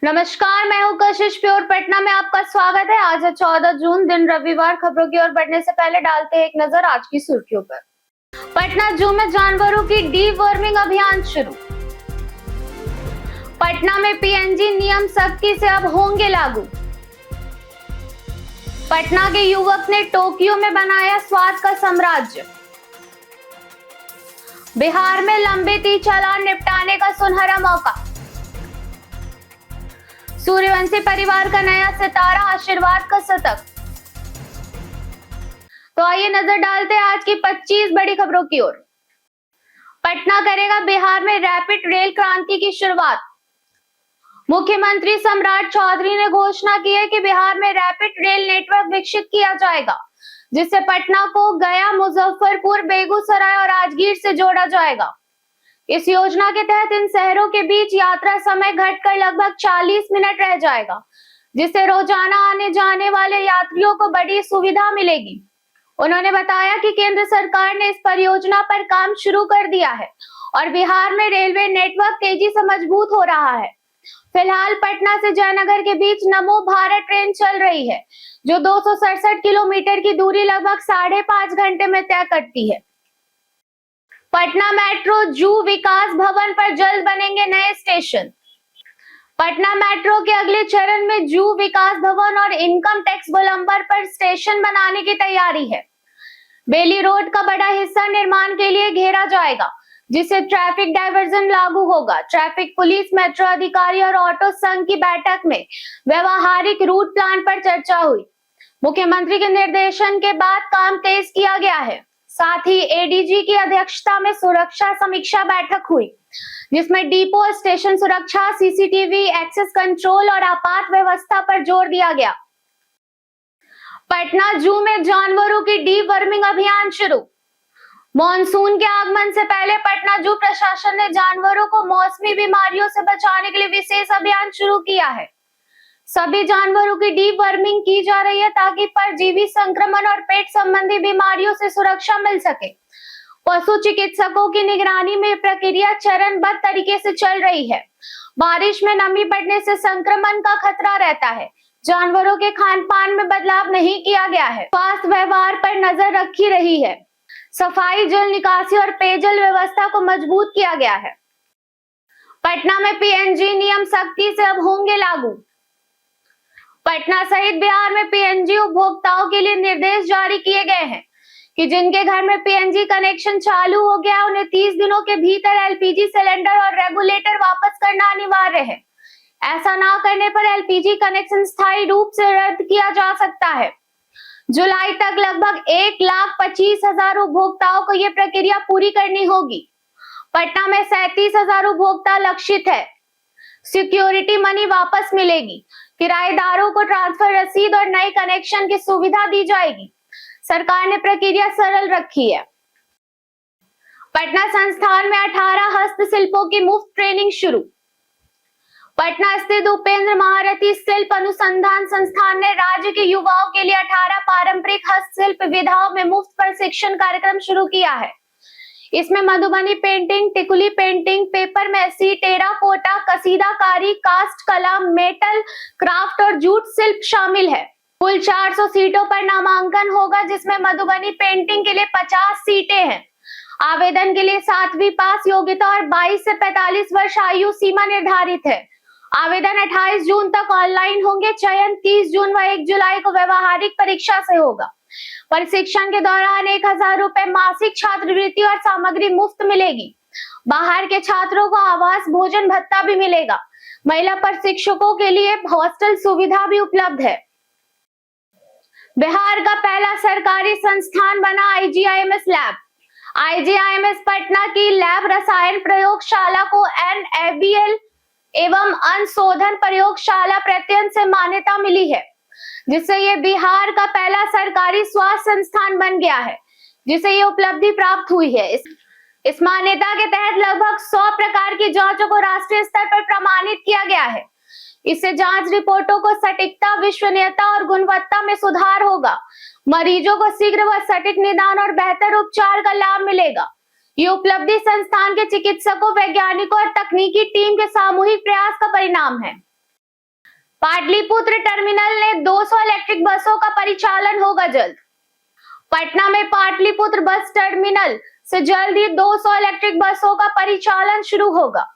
नमस्कार, मैं हूं कशिश प्योर पटना में आपका स्वागत है। आज है 14 जून, दिन रविवार। खबरों की ओर बढ़ने से पहले डालते हैं एक नजर आज की सुर्खियों पर। पटना जू में जानवरों की डीवर्मिंग अभियान शुरू। पटना में पीएनजी नियम सख्ती से अब होंगे लागू। पटना के युवक ने टोक्यो में बनाया स्वाद का साम्राज्य। बिहार में लंबित ई चालान निपटाने का सुनहरा मौका। सूर्यवंशी परिवार का नया सितारा, आशीर्वाद का शतक। तो आइए नजर डालते हैं आज की 25 बड़ी खबरों की ओर। पटना करेगा बिहार में रैपिड रेल क्रांति की शुरुआत। मुख्यमंत्री सम्राट चौधरी ने घोषणा की है कि बिहार में रैपिड रेल नेटवर्क विकसित किया जाएगा, जिससे पटना को गया, मुजफ्फरपुर, बेगूसराय और राजगीर से जोड़ा जाएगा। इस योजना के तहत इन शहरों के बीच यात्रा समय घटकर लगभग 40 मिनट रह जाएगा, जिससे रोजाना आने जाने वाले यात्रियों को बड़ी सुविधा मिलेगी। उन्होंने बताया कि केंद्र सरकार ने इस परियोजना पर काम शुरू कर दिया है और बिहार में रेलवे नेटवर्क तेजी से मजबूत हो रहा है। फिलहाल पटना से जयनगर के बीच नमो भारत ट्रेन चल रही है, जो 267 किलोमीटर की दूरी लगभग 5.5 घंटे में तय करती है। पटना मेट्रो जू विकास भवन पर जल्द बनेंगे नए स्टेशन। पटना मेट्रो के अगले चरण में जू विकास भवन और इनकम टैक्स गोलंबर पर स्टेशन बनाने की तैयारी है। बेली रोड का बड़ा हिस्सा निर्माण के लिए घेरा जाएगा, जिससे ट्रैफिक डायवर्जन लागू होगा। ट्रैफिक पुलिस, मेट्रो अधिकारी और ऑटो संघ की बैठक में व्यवहारिक रूट प्लान पर चर्चा हुई। मुख्यमंत्री के निर्देशन के बाद काम तेज किया गया है। साथ ही एडीजी की अध्यक्षता में सुरक्षा समीक्षा बैठक हुई, जिसमें डिपो, स्टेशन सुरक्षा, सीसीटीवी, एक्सेस कंट्रोल और आपात व्यवस्था पर जोर दिया गया। पटना जू में जानवरों की डीवर्मिंग अभियान शुरू। मॉनसून के आगमन से पहले पटना जू प्रशासन ने जानवरों को मौसमी बीमारियों से बचाने के लिए विशेष अभियान शुरू किया है। सभी जानवरों की डीवर्मिंग की जा रही है ताकि परजीवी संक्रमण और पेट संबंधी बीमारियों से सुरक्षा मिल सके। पशु चिकित्सकों की निगरानी में प्रक्रिया चरणबद्ध तरीके से चल रही है। बारिश में नमी बढ़ने से संक्रमण का खतरा रहता है। जानवरों के खान पान में बदलाव नहीं किया गया है। स्वास्थ्य व्यवहार पर नजर रखी रही है। सफाई, जल निकासी और पेयजल व्यवस्था को मजबूत किया गया है। पटना में पीएनजी नियम सख्ती से अब होंगे लागू। पटना सहित बिहार में पीएनजी उपभोक्ताओं के लिए निर्देश जारी किए गए हैं कि जिनके घर में पीएनजी कनेक्शन चालू हो गया, उन्हें 30 दिनों के भीतर एलपीजी सिलेंडर और रेगुलेटर वापस करना अनिवार्य है। ऐसा ना करने पर एलपीजी कनेक्शन स्थायी रूप से रद्द किया जा सकता है। जुलाई तक लगभग 1,25,000 उपभोक्ताओं को यह प्रक्रिया पूरी करनी होगी। पटना में 37,000 उपभोक्ता लक्षित है। सिक्योरिटी मनी वापस मिलेगी। किराएदारों को ट्रांसफर रसीद और नए कनेक्शन की सुविधा दी जाएगी। सरकार ने प्रक्रिया सरल रखी है। पटना संस्थान में 18 हस्तशिल्पों की मुफ्त ट्रेनिंग शुरू। पटना स्थित उपेंद्र महारथी शिल्प अनुसंधान संस्थान ने राज्य के युवाओं के लिए 18 पारंपरिक हस्तशिल्प विधाओं में मुफ्त प्रशिक्षण कार्यक्रम शुरू किया है। इसमें Madhubani painting, Tikuli painting, paper mache, terracotta, कसीदाकारी, कास्ट कला, मेटल क्राफ्ट और जूट शिल्प शामिल है। कुल 400 सीटों पर नामांकन होगा, जिसमें मधुबनी पेंटिंग के लिए 50 सीटें हैं। आवेदन के लिए 7वीं पास योग्यता और 22 से 45 वर्ष आयु सीमा निर्धारित है। आवेदन 28 जून तक ऑनलाइन होंगे। चयन 30 जून व 1 जुलाई को व्यवहारिक परीक्षा से होगा। प्रशिक्षण के दौरान 1,000 रुपए मासिक छात्रवृत्ति और सामग्री मुफ्त मिलेगी। बाहर के छात्रों को आवास, भोजन भत्ता भी मिलेगा। महिला प्रशिक्षकों के लिए हॉस्टल सुविधा भी उपलब्ध है। बिहार का पहला सरकारी संस्थान बना आईजीआईएमएस लैब। आईजीआईएमएस पटना की लैब रसायन प्रयोगशाला को NABL एवं अनुशोधन प्रयोगशाला प्रत्ययन से मान्यता मिली है, जिससे ये बिहार का पहला सरकारी स्वास्थ्य संस्थान बन गया है, जिसे ये उपलब्धि प्राप्त हुई है। इस मान्यता के तहत लगभग 100 प्रकार की जांचों को राष्ट्रीय स्तर पर प्रमाणित किया गया है। इससे जांच रिपोर्टों को सटीकता, विश्वसनीयता और गुणवत्ता में सुधार होगा। मरीजों को शीघ्र व सटीक निदान और बेहतर उपचार का लाभ मिलेगा। ये उपलब्धि संस्थान के चिकित्सकों, वैज्ञानिकों और तकनीकी टीम के सामूहिक प्रयास का परिणाम है। पाटलिपुत्र टर्मिनल ने 200 इलेक्ट्रिक बसों का परिचालन होगा जल्द। पटना में पाटलिपुत्र बस टर्मिनल से जल्द ही 200 इलेक्ट्रिक बसों का परिचालन शुरू होगा।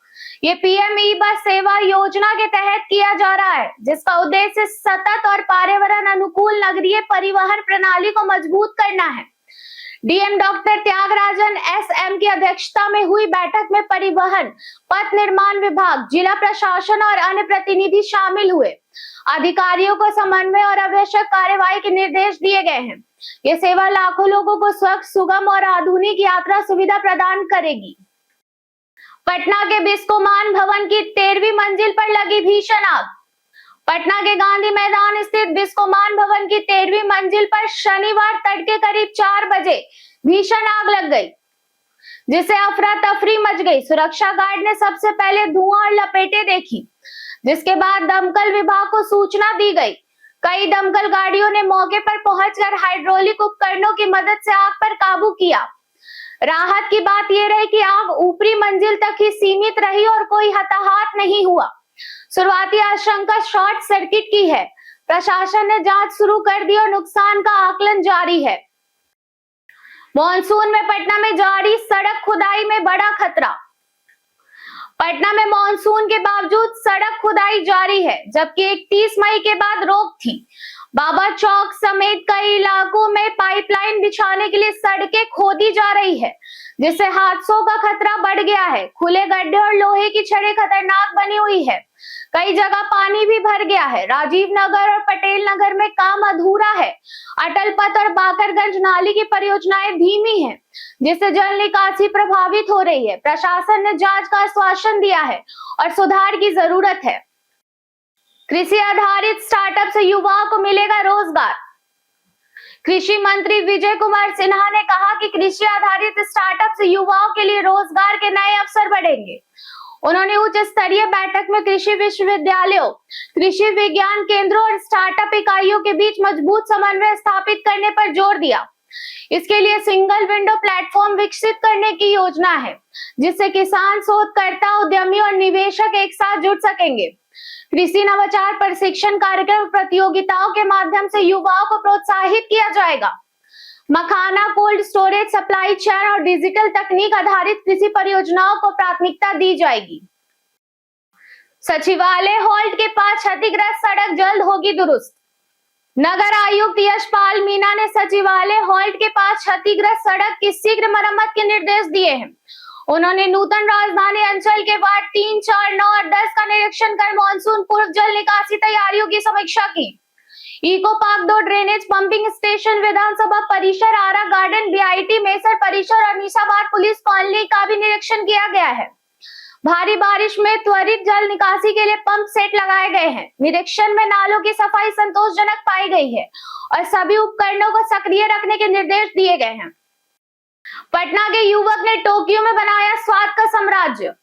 ये पीएम ई बस सेवा योजना के तहत किया जा रहा है, जिसका उद्देश्य सतत और पर्यावरण अनुकूल नगरीय परिवहन प्रणाली को मजबूत करना है। डीएम डॉक्टर त्यागराजन एसएम की अध्यक्षता में हुई बैठक में परिवहन, पथ निर्माण विभाग, जिला प्रशासन और अन्य प्रतिनिधि शामिल हुए। अधिकारियों को समन्वय और आवश्यक कार्यवाही के निर्देश दिए गए हैं। ये सेवा लाखों लोगों को स्वच्छ, सुगम और आधुनिक यात्रा सुविधा प्रदान करेगी। पटना के बिस्कोमान भवन की 13वीं मंजिल पर लगी भीषण आग। पटना के गांधी मैदान स्थित बिस्कोमान भवन की 13वीं मंजिल पर शनिवार तड़के करीब 4 बजे भीषण आग लग गई, जिससे अफरा तफरी मच गई। सुरक्षा गार्ड ने सबसे पहले धुआं और लपेटें देखी, जिसके बाद दमकल विभाग को सूचना दी गई। कई दमकल गाड़ियों ने मौके पर पहुंचकर हाइड्रोलिक उपकरणों की मदद से आग पर काबू किया। राहत की बात यह रही कि आग ऊपरी मंजिल तक ही सीमित रही और कोई हताहत नहीं हुआ। शुरुआती आशंका शॉर्ट सर्किट की है। प्रशासन ने जांच शुरू कर दी और नुकसान का आकलन जारी है। मॉनसून में पटना में जारी सड़क खुदाई में बड़ा खतरा। पटना में मॉनसून के बावजूद सड़क खुदाई जारी है, जबकि 31 मई के बाद रोक थी। बाबा चौक समेत कई इलाकों में पाइपलाइन बिछाने के लिए सड़कें खोदी जा रही है, जिससे हादसों का खतरा बढ़ गया है। खुले गड्ढे और लोहे की छड़ें खतरनाक बनी हुई है। कई जगह पानी भी भर गया है। राजीव नगर और पटेल नगर में काम अधूरा है। अटल पथ और बाकरगंज नाली की परियोजनाएं धीमी हैं, जिससे जल निकासी प्रभावित हो रही है। प्रशासन ने जांच का आश्वासन दिया है और सुधार की जरूरत है। कृषि आधारित स्टार्टअप से युवाओं को मिलेगा रोजगार। कृषि मंत्री विजय कुमार सिन्हा ने कहा कि कृषि आधारित स्टार्टअप से युवाओं के लिए रोजगार के नए अवसर बढ़ेंगे। उन्होंने उच्च स्तरीय बैठक में कृषि विश्वविद्यालयों, कृषि विज्ञान केंद्रों और स्टार्टअप इकाइयों के बीच मजबूत समन्वय स्थापित करने पर जोर दिया। इसके लिए सिंगल विंडो प्लेटफॉर्म विकसित करने की योजना है, जिससे किसान, शोधकर्ता, उद्यमी और निवेशक एक साथ जुड़ सकेंगे। कृषि नवाचार प्रशिक्षण कार्यक्रम प्रतियोगिताओं के माध्यम से युवाओं को प्रोत्साहित किया जाएगा। मखाना, कोल्ड स्टोरेज, सप्लाई चेन और डिजिटल तकनीक आधारित कृषि परियोजनाओं को प्राथमिकता दी जाएगी। सचिवालय हॉल्ट के पास क्षतिग्रस्त सड़क जल्द होगी दुरुस्त। नगर आयुक्त यशपाल मीणा ने सचिवालय हॉल्ट के पास क्षतिग्रस्त सड़क की शीघ्र मरम्मत के निर्देश दिए हैं। उन्होंने नूतन राजधानी अंचल के वार्ड 3, 4, 9 और 10 का निरीक्षण कर मानसून पूर्व जल निकासी तैयारियों की समीक्षा की। Eco park 2 drainage pumping station, विधानसभा परिसर, आरा गार्डन, बीआईटी मेसर परिसर और निशाबाद पुलिस कॉलोनी का भी निरीक्षण किया गया है। भारी बारिश में त्वरित जल निकासी के लिए पंप सेट लगाए गए हैं। निरीक्षण में नालों की सफाई संतोषजनक पाई गई है और सभी उपकरणों को सक्रिय रखने के निर्देश दिए गए हैं। पटना के युवक ने टोक्यो में बनाया स्वाद का साम्राज्य।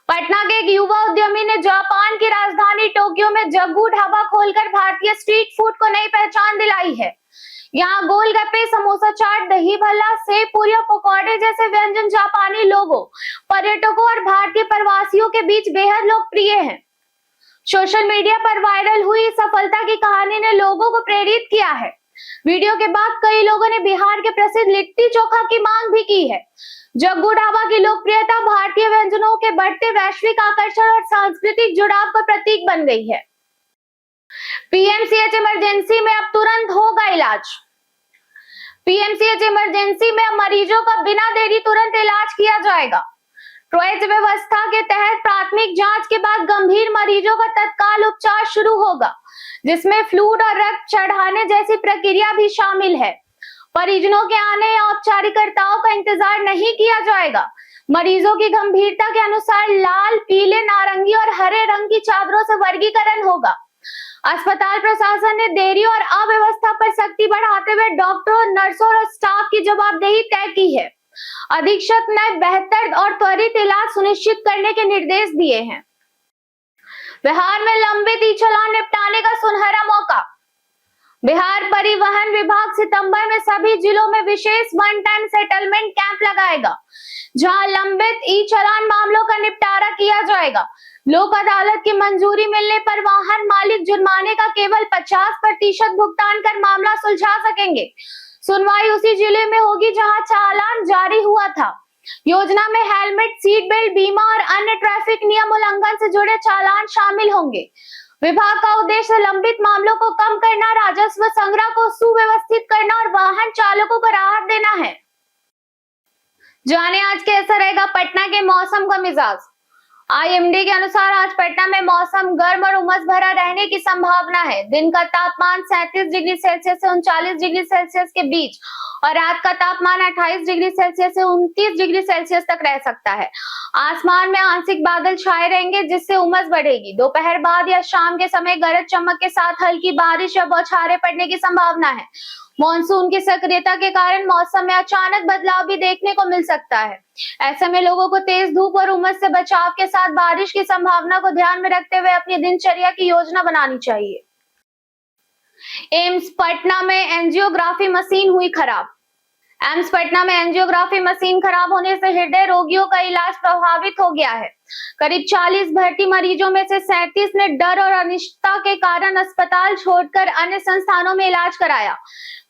पटना के एक युवा उद्यमी ने जापान की राजधानी टोक्यो में जग्गू ढाबा खोलकर भारतीय स्ट्रीट फूड को नई पहचान दिलाई है। यहाँ गोलगप्पे, समोसा चाट, दही भल्ला, सेव पूरी और पकौड़े जैसे व्यंजन जापानी लोगों, पर्यटकों और भारतीय प्रवासियों के बीच बेहद लोकप्रिय हैं। सोशल मीडिया पर वायरल हुई सफलता की कहानी ने लोगों को प्रेरित किया है। वीडियो के बाद कई लोगों ने बिहार के प्रसिद्ध लिट्टी चोखा की मांग भी की है। जग्गू ढाबा की लोकप्रियता भारतीय व्यंजनों के बढ़ते वैश्विक आकर्षण और सांस्कृतिक जुड़ाव का प्रतीक बन गई है। पीएमसीएच इमरजेंसी में अब तुरंत होगा इलाज। पीएमसीएच इमरजेंसी में अब मरीजों का बिना देरी तुरंत इलाज किया जाएगा। ट्रॉयज व्यवस्था के तहत प्राथमिक जांच के बाद गंभीर मरीजों का तत्काल उपचार शुरू होगा, जिसमें फ्लूइड और रक्त चढ़ाने जैसी प्रक्रिया भी शामिल है। परिजनों के आने या औपचारिकताओं का इंतजार नहीं किया जाएगा। मरीजों की गंभीरता के अनुसार लाल, पीले, नारंगी और हरे रंग की चादरों से वर्गीकरण होगा। अस्पताल प्रशासन ने देरी और अव्यवस्था पर सख्ती बढ़ाते हुए डॉक्टरों, नर्सों और स्टाफ की जवाबदेही तय की है। अधीक्षक ने बेहतर और त्वरित इलाज सुनिश्चित करने के निर्देश दिए हैं। बिहार में लंबित ई चालान निपटाने का सुनहरा मौका। बिहार परिवहन विभाग सितंबर में सभी जिलों में विशेष वन टाइम सेटलमेंट कैंप लगाएगा, जहां लंबित ई चालान मामलों का निपटारा किया जाएगा। लोक अदालत की मंजूरी मिलने पर वाहन मालिक जुर्माने का केवल 50% भुगतान कर मामला सुलझा सकेंगे। सुनवाई उसी जिले में होगी जहां चालान जारी हुआ था। योजना में हेलमेट, सीट बेल्ट, बीमा और अन्य ट्रैफिक नियम उल्लंघन से जुड़े चालान शामिल होंगे। विभाग का उद्देश्य लंबित मामलों को कम करना, राजस्व संग्रह को सुव्यवस्थित करना और वाहन चालकों को राहत देना है। जाने आज कैसा रहेगा पटना के मौसम का मिजाज। आईएमडी के अनुसार आज पटना में मौसम गर्म और उमस भरा रहने की संभावना है। दिन का तापमान 37 डिग्री सेल्सियस से 39 डिग्री सेल्सियस के बीच और रात का तापमान 28 डिग्री सेल्सियस से 29 डिग्री सेल्सियस तक रह सकता है। आसमान में आंशिक बादल छाए रहेंगे जिससे उमस बढ़ेगी। दोपहर बाद या शाम के समय गरज चमक के साथ हल्की बारिश या बौछारें पड़ने की संभावना है। मॉनसून की सक्रियता के कारण मौसम में अचानक बदलाव भी देखने को मिल सकता है। ऐसे में लोगों को तेज धूप और उमस से बचाव के साथ बारिश की संभावना को ध्यान में रखते हुए अपनी दिनचर्या की योजना बनानी चाहिए। एम्स पटना में एंजियोग्राफी मशीन हुई खराब। एम्स पटना में एंजियोग्राफी मशीन खराब होने से हृदय रोगियों का इलाज प्रभावित हो गया है। करीब 40 भर्ती मरीजों में से 37 ने डर और अनिश्चितता के कारण अस्पताल छोड़कर अन्य संस्थानों में इलाज कराया।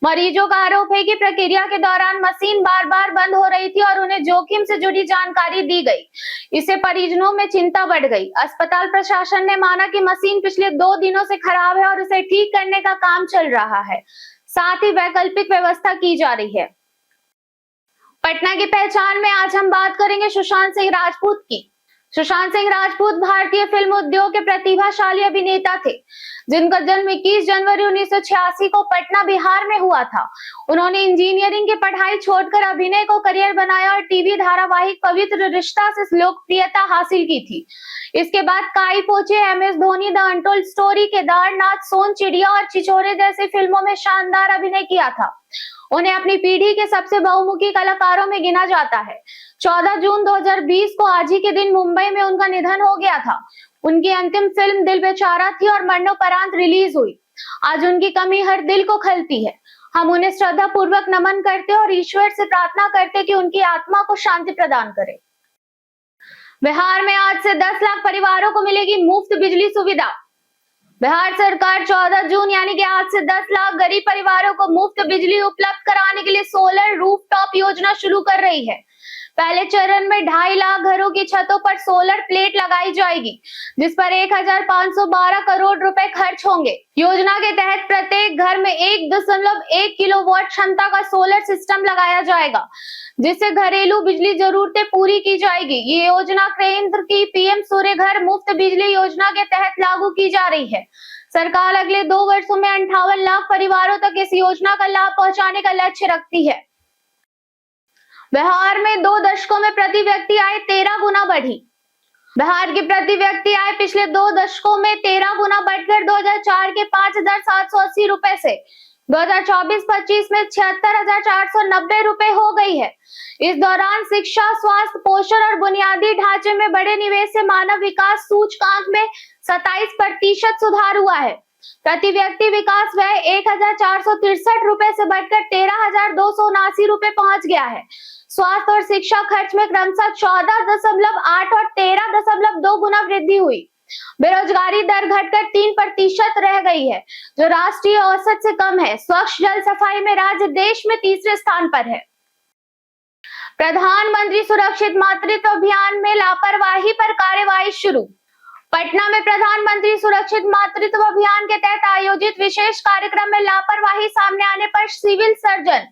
मरीजों का आरोप है कि प्रक्रिया के दौरान मशीन बार-बार बंद हो रही थी और उन्हें जोखिम से जुड़ी जानकारी दी गई। इससे परिजनों में चिंता बढ़ गई। अस्पताल प्रशासन ने माना कि मशीन पिछले 2 दिनों से खराब है और उसे ठीक करने का काम चल रहा है। साथ ही वैकल्पिक व्यवस्था की जा रही है। पटना की पहचान में आज हम बात करेंगे सुशांत सिंह राजपूत की। सुशांत सिंह राजपूत भारतीय फिल्म उद्योग के प्रतिभाशाली अभिनेता थे, जिनका जन्म 21 जनवरी 1986 को पटना, बिहार में हुआ था। उन्होंने इंजीनियरिंग की पढ़ाई छोड़कर अभिनय को करियर बनाया और टीवी धारावाहिक पवित्र रिश्ता से लोकप्रियता हासिल की थी। इसके बाद Kai Po, MS Dhoni, the untold story, Kedarnath, Son Chiriya और छिछोरे जैसी फिल्मों में शानदार अभिनय किया था। उन्हें अपनी पीढ़ी के सबसे बहुमुखी कलाकारों में गिना जाता है। 14 जून 2020 को आज ही के दिन मुंबई में उनका निधन हो गया था। उनकी अंतिम फिल्म दिल बेचारा थी और मरणोपरांत रिलीज हुई। आज उनकी कमी हर दिल को खलती है। हम उन्हें श्रद्धा पूर्वक नमन करते और ईश्वर से प्रार्थना करते कि उनकी आत्मा को शांति प्रदान करे। बिहार में आज से 10 लाख परिवारों को मिलेगी मुफ्त बिजली सुविधा। बिहार सरकार 14 जून यानी कि आज से 10 लाख गरीब परिवारों को मुफ्त बिजली उपलब्ध कराने के लिए सोलर रूफटॉप योजना शुरू कर रही है। पहले चरण में 2.5 लाख घरों की छतों पर सोलर प्लेट लगाई जाएगी, जिस पर 1512 करोड़ रुपए खर्च होंगे। योजना के तहत प्रत्येक घर में 1.1 किलोवाट क्षमता का सोलर सिस्टम लगाया जाएगा, जिससे घरेलू बिजली जरूरतें पूरी की जाएगी। ये योजना केंद्र की पीएम सूर्य घर मुफ्त बिजली योजना के तहत लागू की जा रही है। सरकार अगले 2 वर्षों में 58 लाख परिवारों तक इस योजना का लाभ पहुंचाने का लक्ष्य रखती है। बिहार में 2 दशकों में प्रति व्यक्ति आय 13 गुना बढ़ी। बिहार की प्रति व्यक्ति आय पिछले 2 दशकों में 13 गुना बढ़कर 2004 के 5,780 रुपए से 2024-25 में 76,490 रुपए हो गई है। इस दौरान शिक्षा, स्वास्थ्य, पोषण और बुनियादी ढांचे में बड़े निवेश से मानव विकास सूचकांक में 27% सुधार हुआ है। प्रति व्यक्ति विकास व्यय 1,463 रुपए से बढ़कर 13,279 रुपए पहुंच गया है। स्वास्थ्य और शिक्षा खर्च में क्रमशः 14.8 और 13.2 गुना वृद्धि हुई। बेरोजगारी दर घटकर 3% रह गई है, जो राष्ट्रीय औसत से कम है। स्वच्छ जल सफाई में राज्य देश में 3रे स्थान पर है। प्रधानमंत्री सुरक्षित मातृत्व अभियान में लापरवाही पर कार्यवाही शुरू। पटना में प्रधानमंत्री सुरक्षित मातृत्व अभियान के तहत आयोजित विशेष कार्यक्रम में लापरवाही सामने आने पर सिविल सर्जन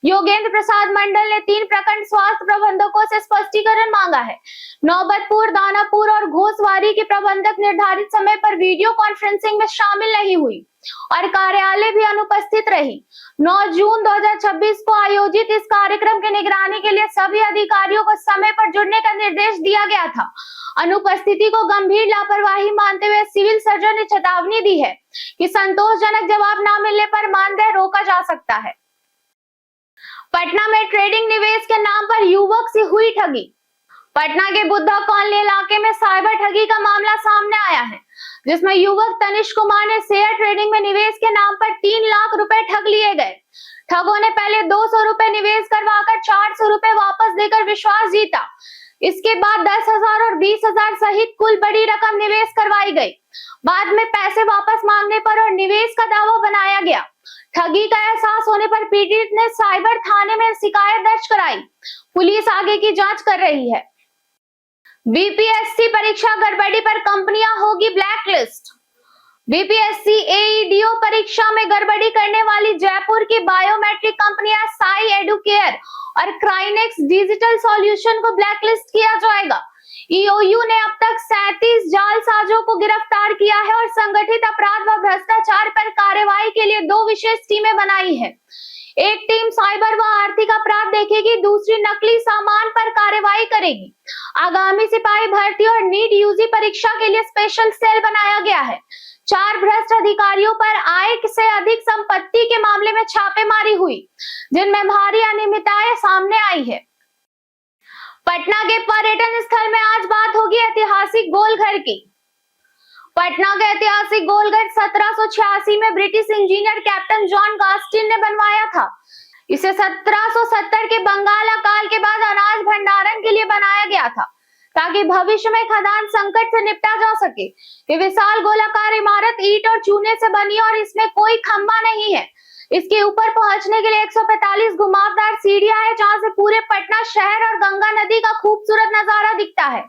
योगेंद्र प्रसाद मंडल ने 3 प्रखंड स्वास्थ्य प्रबंधकों से स्पष्टीकरण मांगा है। नौबतपुर, दानापुर और घोसवारी की प्रबंधक निर्धारित समय पर वीडियो कॉन्फ्रेंसिंग में शामिल नहीं हुई और कार्यालय भी अनुपस्थित रही। 9 जून 2026 को आयोजित इस कार्यक्रम की निगरानी के लिए सभी अधिकारियों को समय पर जुड़ने का निर्देश दिया गया था। अनुपस्थिति को गंभीर लापरवाही मानते हुए सिविल सर्जन ने चेतावनी दी है कि संतोषजनक जवाब न मिलने पर मानदेय रोका जा सकता है। पटना में ट्रेडिंग निवेश के नाम पर युवक से हुई ठगी। पटना के बुद्धा कॉलोनी इलाके में साइबर ठगी का मामला सामने आया है, जिसमें युवक तनिष्क कुमार ने शेयर ट्रेडिंग में निवेश के नाम पर 3 लाख रुपए ठग लिए गए। ठगों ने पहले 200 रुपए निवेश करवाकर 400 रुपए वापस देकर विश्वास जीता। इसके बाद 10,000 और 20,000 सहित कुल बड़ी रकम निवेश करवाई गई। बाद में पैसे वापस मांगने पर और निवेश का दावा बनाया गया। ठगी का एहसास होने पर पीड़ित ने साइबर थाने में शिकायत दर्ज कराई। पुलिस आगे की जांच कर रही है। बीपीएससी परीक्षा गड़बड़ी पर कंपनियां होगी ब्लैकलिस्ट। बीपीएससी एईडीओ परीक्षा में गड़बड़ी करने वाली जयपुर की बायोमेट्रिक कंपनियां साई एडुकेयर और क्राइनेक्स डिजिटल सॉल्यूशन को ब्लैकलिस्ट किया जाएगा। ईओयू ने अब तक 37 जालसाजों को गिरफ्तार किया है और संगठित अपराध व भ्रष्टाचार पर कार्रवाई के लिए 2 विशेष टीमें बनाई है। एक टीम साइबर व आर्थिक अपराध देखेगी, दूसरी नकली सामान पर कार्रवाई करेगी। आगामी सिपाही भर्ती और नीट यूजी परीक्षा के लिए स्पेशल सेल बनाया गया है। 4 भ्रष्ट अधिकारियों पर आय से अधिक संपत्ति के मामले में छापेमारी हुई, जिनमें भारी अनियमितताएं सामने आई है। पटना के पर्यटन स्थल में आज बात होगी ऐतिहासिक गोलघर की। पटना का ऐतिहासिक गोलघर 1786 में ब्रिटिश इंजीनियर कैप्टन जॉन गास्टिन ने बनवाया था। इसे 1770 के बंगाल अकाल के बाद अनाज भंडारण के लिए बनाया गया था, ताकि भविष्य में खदान संकट से निपटा जा सके। ये विशाल गोलाकार इमारत ईंट और चूने से बनी और इसमें कोई खंभा नहीं है। इसके ऊपर पहुंचने के लिए 145 घुमावदार सीढ़ियां हैं, जहां से पूरे पटना शहर और गंगा नदी का खूबसूरत नजारा दिखता है।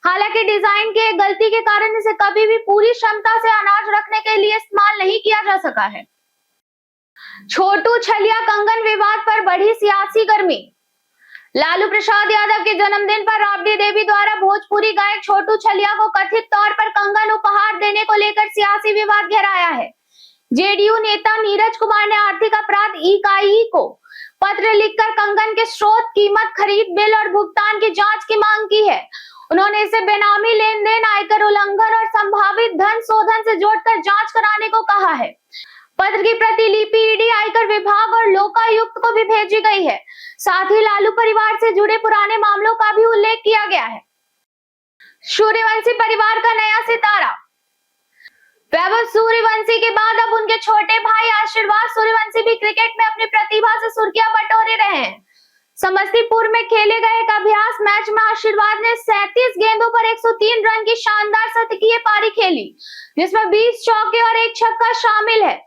हालांकि डिजाइन की एक गलती के कारण इसे कभी भी पूरी क्षमता से अनाज रखने के लिए इस्तेमाल नहीं किया जा सका है। छोटू छलिया कंगन विवाद पर बढ़ी सियासी गर्मी। लालू प्रसाद यादव के जन्मदिन पर राबड़ी देवी द्वारा भोजपुरी गायक छोटू छलिया को कथित तौर पर कंगन उपहार देने को लेकर सियासी विवाद गहराया है। जेडीयू नेता नीरज कुमार ने आर्थिक अपराध इकाई को पत्र लिखकर कंगन के स्रोत, कीमत, खरीद, बिल और भुगतान की जांच की मांग की है। उन्होंने इसे बेनामी लेन देन, आयकर उल्लंघन और संभावित धन शोधन से जोड़कर जांच कराने को कहा है। पत्र की प्रतिलिपि ईडी, आयकर विभाग और लोकायुक्त को भी भेजी गई है। साथ ही लालू परिवार से जुड़े पुराने मामलों का भी उल्लेख किया गया है। सूर्यवंशी परिवार का नया सितारा। वैभव सूर्यवंशी के बाद अब उनके छोटे भाई आशीर्वाद सूर्यवंशी भी क्रिकेट में अपनी प्रतिभा से सुर्खियां बटोरे रहे हैं। समस्तीपुर में खेले गए एक अभ्यास मैच में आशीर्वाद ने 37 गेंदों पर 103 रन की शानदार शतकीय पारी खेली, जिसमें 20 चौके और 1 छक्का शामिल है।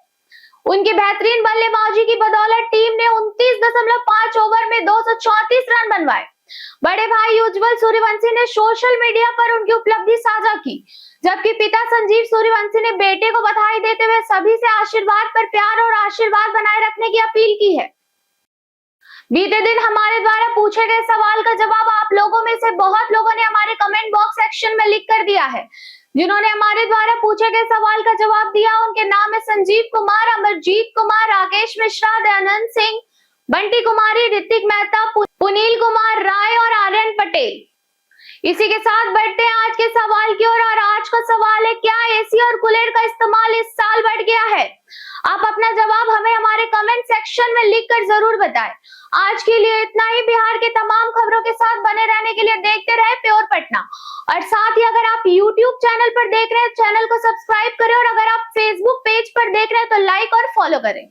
उनकी बेहतरीन बल्लेबाजी की बदौलत टीम ने 29.5 ओवर में 234 रन बनवाए। बड़े भाई उज्जवल सूर्यवंशी ने सोशल मीडिया पर उनकी उपलब्धि साझा की, जबकि पिता संजीव सूर्यवंशी ने बेटे को बधाई देते हुए सभी से आशीर्वाद पर प्यार और आशीर्वाद बनाए रखने की अपील की है। बीते दिन हमारे द्वारा पूछे गए सवाल का जवाब आप लोगों में से बहुत लोगों ने हमारे कमेंट बॉक्स सेक्शन में लिख कर दिया है। जिन्होंने हमारे द्वारा पूछे गए सवाल का जवाब दिया, उनके नाम है संजीव कुमार, अमरजीत कुमार, राकेश मिश्रा, दयानंद सिंह, बंटी कुमारी, ऋतिक मेहता, पुनील कुमार राय और आर्यन पटेल। इसी के साथ बढ़ते हैं आज के सवाल की ओर। और आज का सवाल है, क्या एसी और कूलर का इस्तेमाल इस साल बढ़ गया है? आप अपना जवाब हमें हमारे कमेंट सेक्शन में लिखकर जरूर बताएं। आज के लिए इतना ही। बिहार के तमाम खबरों के साथ बने रहने के लिए देखते रहे प्योर पटना। और साथ ही अगर आप YouTube चैनल पर देख रहे हैं, चैनल को सब्सक्राइब करें, और अगर आप Facebook पेज पर देख रहे हैं तो लाइक और फॉलो करें।